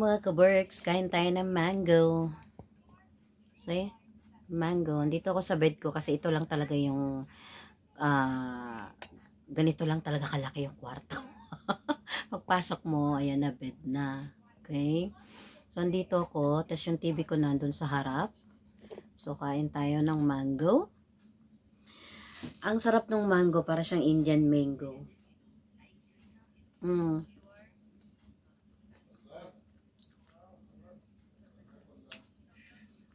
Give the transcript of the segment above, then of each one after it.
mga ka-works, kain tayo ng mango. See? Mango. Dito ako sa bed ko kasi ito lang talaga yung ganito lang talaga kalaki yung kwarto. Pagpasok mo, ayan na bed na. Okay? So, andito ako, tapos yung TV ko nandun sa harap. So, kain tayo ng mango. Ang sarap ng mango, para siyang Indian mango. Mm.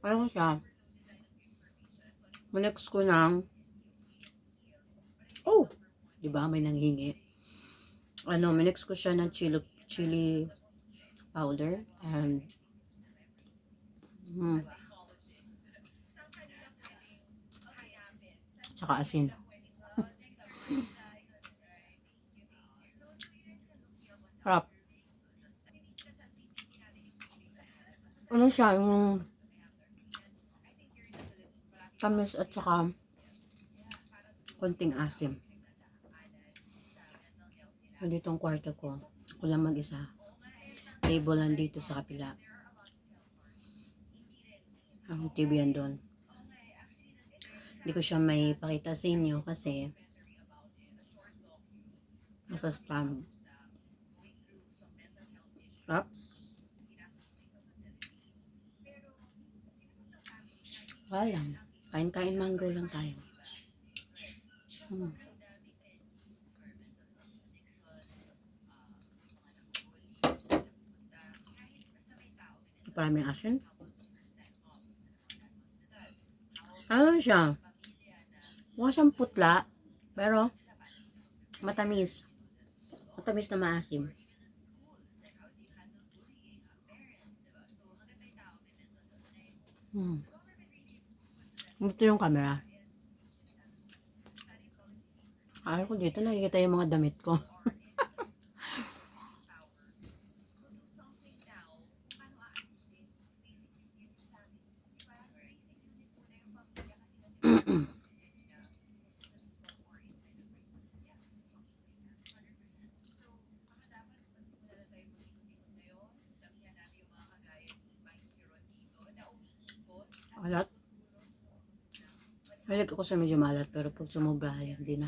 Ano siya? Manex ko ng, oh, di ba may nanghingi? Minix ko siya ng chili powder and hmm, tsaka asin. Harap. Ano siya, yung tamis at saka konting asim. Nandito ang kwarto ko. Ako lang mag-isa. Table lang dito sa kapila. Ang TV yan doon. Hindi ko siya may pakita sa inyo kasi nasa stand. Sarap. Wala lang. Kain-kain mango lang tayo. Hmm. Maraming asin. Ano siya? Mukha siyang putla. Pero matamis. Matamis na maasim. Hmm. Ito yung camera. Ayaw ko dito nakikita yung mga damit ko. Alat. Mahilig ako sa medyo malat pero pag sumobra, hindi na.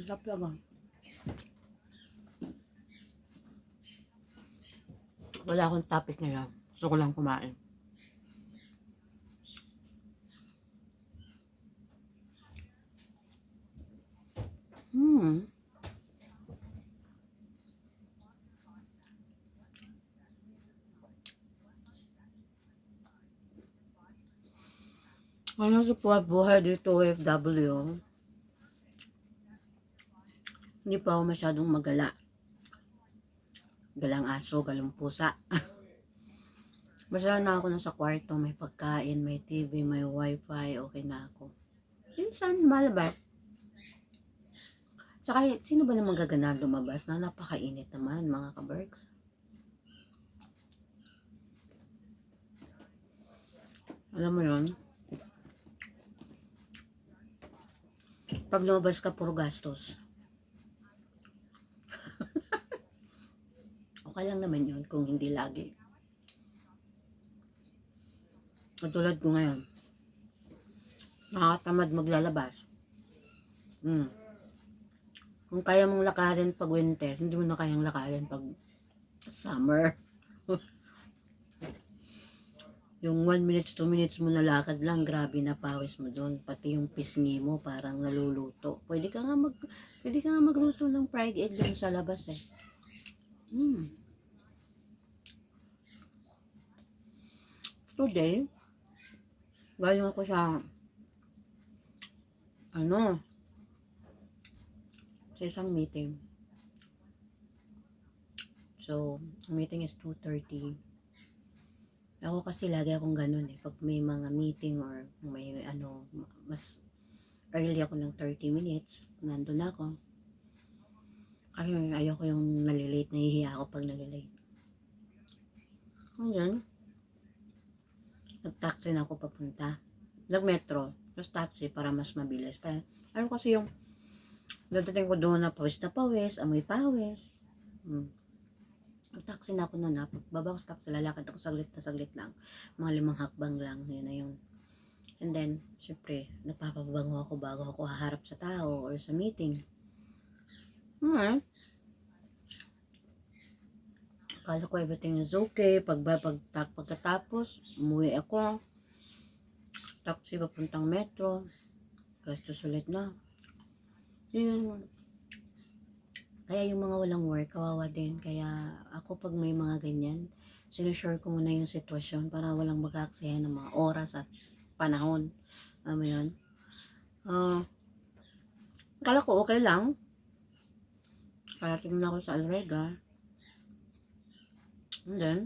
Sarap lang. Wala akong topic ngayon. Gusto ko lang kumain. Hmm. Ano sa buhay dito OFW, hindi pa ako masyadong magala. Galang aso, galang pusa. Basta na ako nasa kwarto, may pagkain, may TV, may wifi, okay na ako. Minsan, malabas. Saka, sino ba naman gagana lumabas na napakainit naman, mga kaberks? Alam mo yon, pag lumabas ka, puro gastos. Okay lang naman yun kung hindi lagi. Katulad ko ngayon, nakakatamad maglalabas. Hmm. Kung kaya mong lakarin pag winter, hindi mo na kayang lakarin pag summer. Yung 1 minutes, 2 minutes mo na lakad lang, grabe na pawis mo doon. Pati yung pisngi mo parang naluluto. Pwede ka nga magluto ng fried egg doon sa labas eh. Hmm. Today, galing ako sa ano, sa isang meeting. So, ang meeting is 2:30. Ako kasi lagi akong ganun eh. Pag may mga meeting or may mas early ako ng 30 minutes, nandun ako. Kasi ayoko yung nalilate, nahihiya ako pag nalilate. Ngayon, nag-taxi na ako papunta. Nag-metro, tapos taxi para mas mabilis. Para, ano kasi yung, dadating ko doon na pawis, amoy pawis. Nag-taxi na ako noon ha. Pagbaba ko sa taxi, lalakad ako saglit lang. Mga 5 hakbang lang, yun na yun. And then, syempre, nagpapabango ako bago ako haharap sa tao or sa meeting. Kala ko everything is okay. Pagkatapos, umuwi ako. Taxi papuntang metro. Gastos ulit na. Yun. Kaya yung mga walang work, kawawa din. Kaya ako pag may mga ganyan, sinusure ko muna yung sitwasyon para walang mag-aaksaya ng mga oras at panahon. Alam mo yun? Kala ko okay lang. Parating na ako sa Alrega. And then,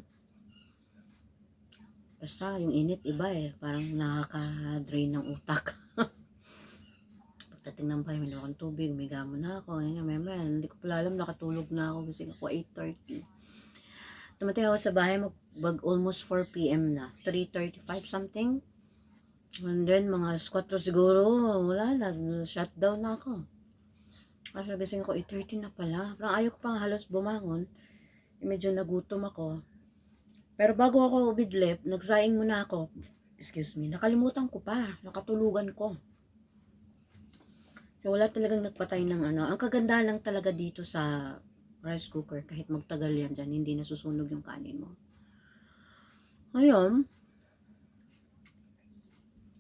basta yung init iba eh. Parang nakaka-drain ng utak. Pagdating ng bahay, may akong tubig, may gamon na ako. Hindi ko pala alam, nakatulog na ako kasi ako 8:30. Tumatay ako sa bahay, almost 4 p.m. na. 3:35 something. And then, mga 4 siguro, wala na, shutdown na ako. Kasi gising ako, 8:30 na pala. Parang ayaw ko pang halos bumangon. Medyo nagutom ako. Pero bago ako ubidlip, nagsaing muna ako. Excuse me, nakalimutan ko pa. Nakatulugan ko. So, wala talagang nagpatay ng ano. Ang kagandahan lang talaga dito sa rice cooker, kahit magtagal yan dyan, hindi nasusunog yung kanin mo. Ngayon,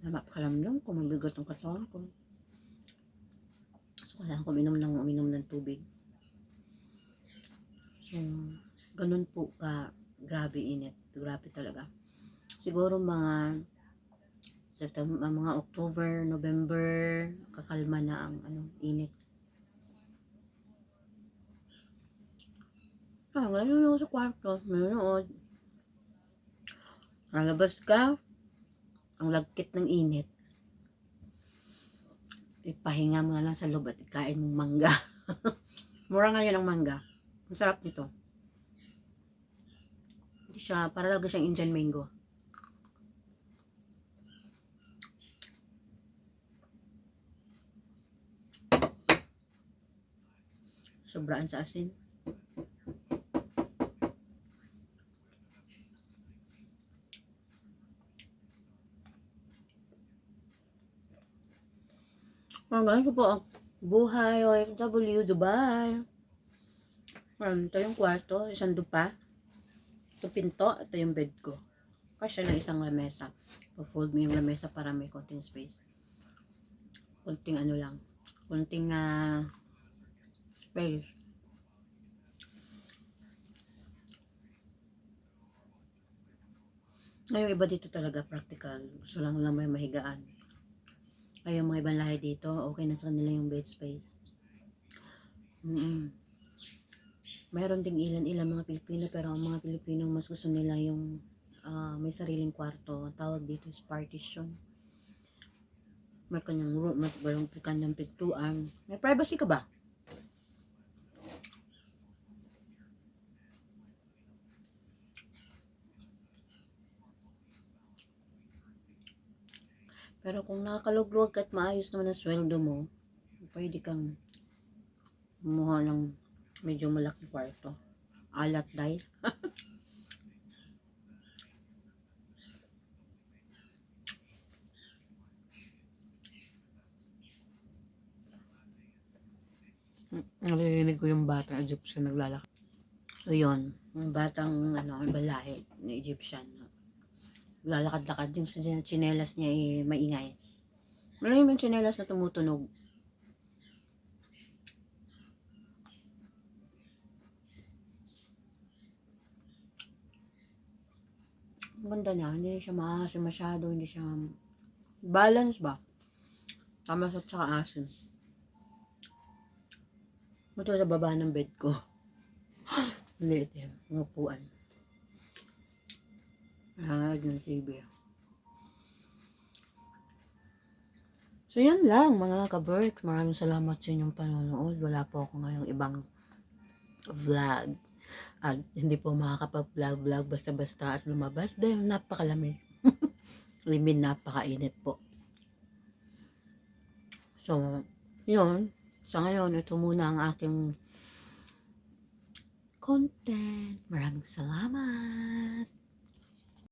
napakalamdam ko, mabigat ang katawan ko. So, kailangan ko uminom ng tubig. So, ganun po ka grabe init. Grabe talaga. Siguro mga September, mga October, November, kakalma na ang init. Ngayon ako sa kwarto, manonood. Nalabas ka, ang lagkit ng init. Ipahinga mo na lang sa loob at ikain mong mangga. Mura nga yan ang mangga. Ang sarap nito. Hindi siya, para talaga siyang Indian mango. Sobraan sa asin. Ganun po ang buhay OFW, Dubai. Ito yung kwarto, isang dupa. Ito pinto, ito yung bed ko. Kasya ng isang lamesa. Pa-fold mo yung lamesa para may konting space. Konting lang. Konting space. Ngayon iba dito talaga practical. Gusto lang may mahigaan. Ay, yung mga ibang lahi dito, okay na sa kanila yung bed space. Mayroon ding ilan-ilan mga Pilipino, pero ang mga Pilipino mas gusto nila yung may sariling kwarto. Ang tawag dito is partition. May kanyang room, may kanyang pintuan. May privacy ka ba? Pero kung nakakalugluwag at maayos naman ang sweldo mo, pwede kang kumuha ng medyo malaking kwarto. Alat dahil. Narinig ko yung batang Egyptian naglalakad. So yun, yung batang balahe na Egyptian. Lalakad-lakad yung tsinelas niya maingay. Malalim yung tsinelas na tumutunog. Ang ganda niya, hindi siya maasim masyado, hindi siya balance ba? Tama sa tsaka asin. Ito sa baba ng bed ko. Liit yan, upuan. Nanonood ng TV. So, yan lang mga ka-Berks. Maraming salamat sa inyong panonood. Wala po ako ngayong ibang vlog. At hindi po makakapag-vlog basta-basta at lumabas dahil napakalamig. Napakainit po. So, yun. Sa ngayon, ito muna ang aking content. Maraming salamat.